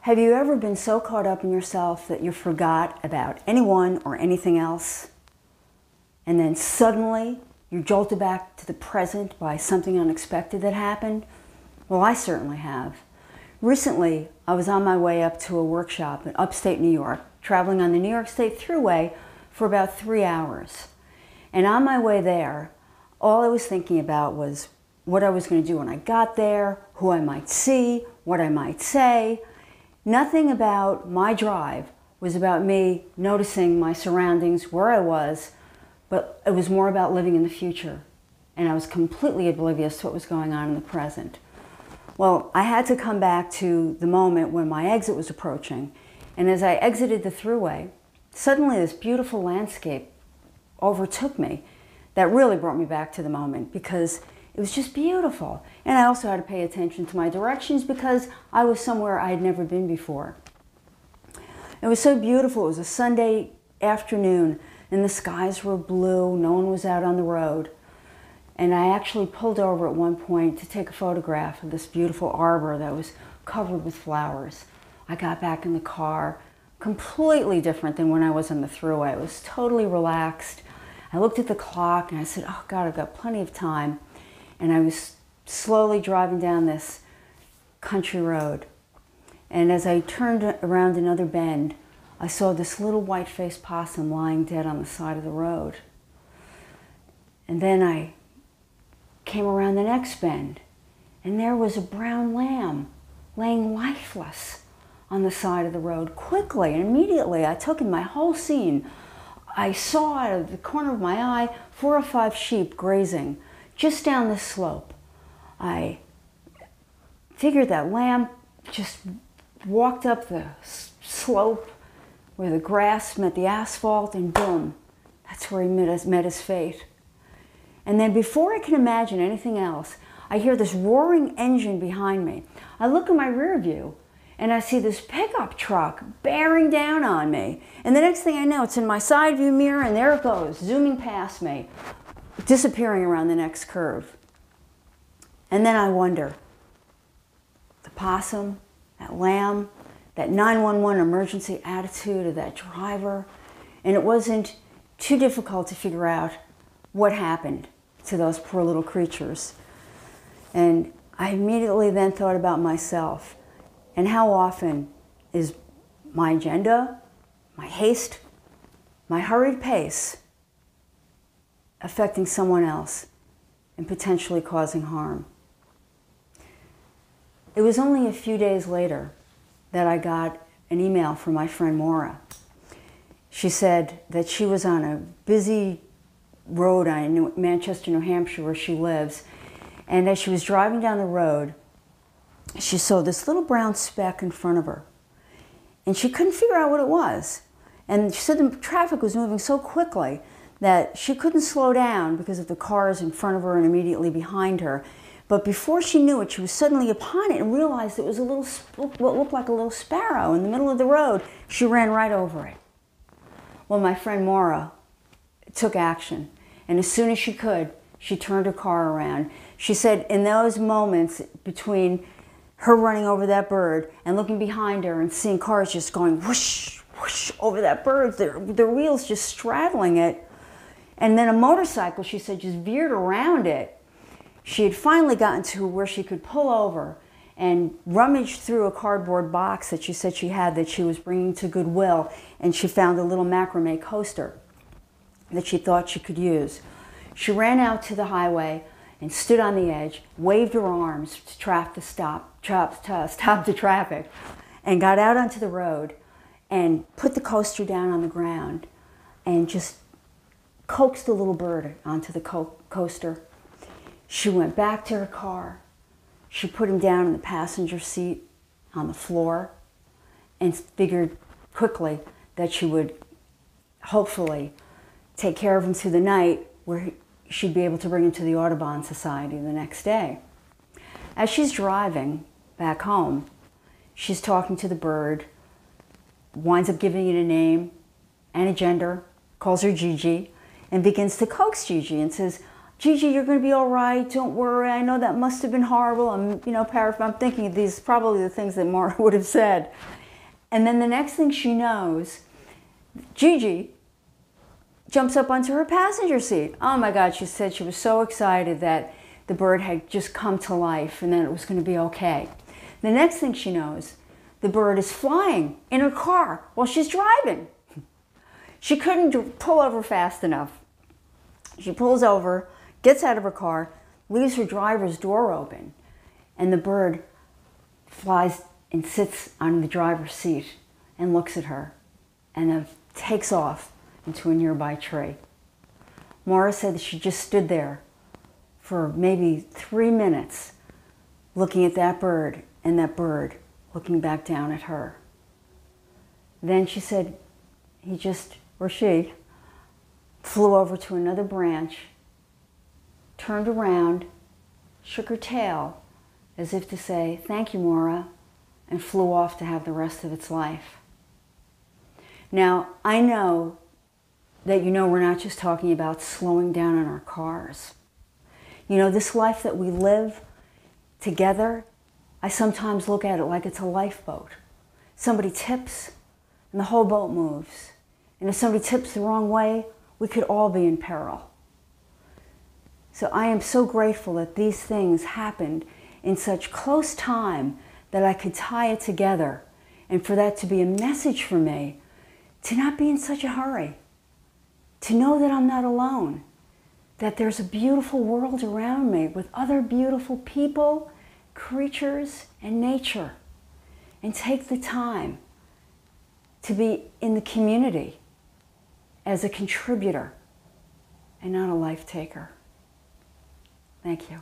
Have you ever been so caught up in yourself that you forgot about anyone or anything else? And then suddenly you're jolted back to the present by something unexpected that happened? Well, I certainly have. Recently, I was on my way up to a workshop in upstate New York, traveling on the New York State Thruway for about 3 hours. And on my way there, all I was thinking about was what I was going to do when I got there, who I might see, what I might say. Nothing about my drive was about me noticing my surroundings, where I was, but it was more about living in the future. And I was completely oblivious to what was going on in the present. Well, I had to come back to the moment when my exit was approaching. And as I exited the thruway, suddenly this beautiful landscape overtook me that really brought me back to the moment because it was just beautiful. And I also had to pay attention to my directions because I was somewhere I had never been before. It was so beautiful. It was a Sunday afternoon and the skies were blue. No one was out on the road. And I actually pulled over at one point to take a photograph of this beautiful arbor that was covered with flowers. I got back in the car, completely different than when I was on the thruway. I was totally relaxed. I looked at the clock and I said, oh God, I've got plenty of time. And I was slowly driving down this country road. And as I turned around another bend, I saw this little white-faced possum lying dead on the side of the road. And then I came around the next bend, and there was a brown lamb laying lifeless on the side of the road. Quickly and immediately, I took in my whole scene. I saw out of the corner of my eye 4 or 5 sheep grazing just down this slope. I figured that lamb just walked up the slope where the grass met the asphalt, and boom, that's where he met his fate. And then before I can imagine anything else, I hear this roaring engine behind me. I look in my rear view and I see this pickup truck bearing down on me. And the next thing I know, it's in my side view mirror and there it goes, zooming past me, disappearing around the next curve. And then I wonder, the possum, that lamb, that 911 emergency attitude of that driver, and it wasn't too difficult to figure out what happened to those poor little creatures. And I immediately then thought about myself and how often is my agenda, my haste, my hurried pace affecting someone else and potentially causing harm. It was only a few days later that I got an email from my friend Maura. She said that she was on a busy road in Manchester, New Hampshire, where she lives, and as she was driving down the road, she saw this little brown speck in front of her, and she couldn't figure out what it was. And she said the traffic was moving so quickly that she couldn't slow down because of the cars in front of her and immediately behind her. But before she knew it, she was suddenly upon it and realized it was what looked like a little sparrow in the middle of the road. She ran right over it. Well, my friend Maura took action, and as soon as she could, she turned her car around. She said in those moments between her running over that bird and looking behind her and seeing cars just going whoosh, whoosh over that bird, their wheels just straddling it, and then a motorcycle, she said, just veered around it. She had finally gotten to where she could pull over and rummage through a cardboard box that she said she had that she was bringing to Goodwill, and she found a little macrame coaster that she thought she could use. She ran out to the highway and stood on the edge, waved her arms to stop the traffic, and got out onto the road and put the coaster down on the ground and just coaxed the little bird onto the coaster. She went back to her car. She put him down in the passenger seat on the floor and figured quickly that she would hopefully take care of him through the night where she'd be able to bring him to the Audubon Society the next day. As she's driving back home, she's talking to the bird, winds up giving it a name and a gender, calls her Gigi, and begins to coax Gigi and says, Gigi, you're going to be all right. Don't worry. I know that must have been horrible. I'm thinking these are probably the things that Mara would have said. And then the next thing she knows, Gigi jumps up onto her passenger seat. Oh my God, she said she was so excited that the bird had just come to life and that it was going to be okay. The next thing she knows, the bird is flying in her car while she's driving. She couldn't pull over fast enough. She pulls over, gets out of her car, leaves her driver's door open, and the bird flies and sits on the driver's seat and looks at her and then takes off into a nearby tree. Mara said that she just stood there for maybe 3 minutes looking at that bird and that bird looking back down at her. Then she said she flew over to another branch, turned around, shook her tail as if to say, "Thank you, Mara," and flew off to have the rest of its life. Now, I know that we're not just talking about slowing down in our cars. This life that we live together, I sometimes look at it like it's a lifeboat. Somebody tips and the whole boat moves. And if somebody tips the wrong way, we could all be in peril. So I am so grateful that these things happened in such close time that I could tie it together, and for that to be a message for me to not be in such a hurry, to know that I'm not alone, that there's a beautiful world around me with other beautiful people, creatures, and nature, and take the time to be in the community as a contributor and not a life taker. Thank you.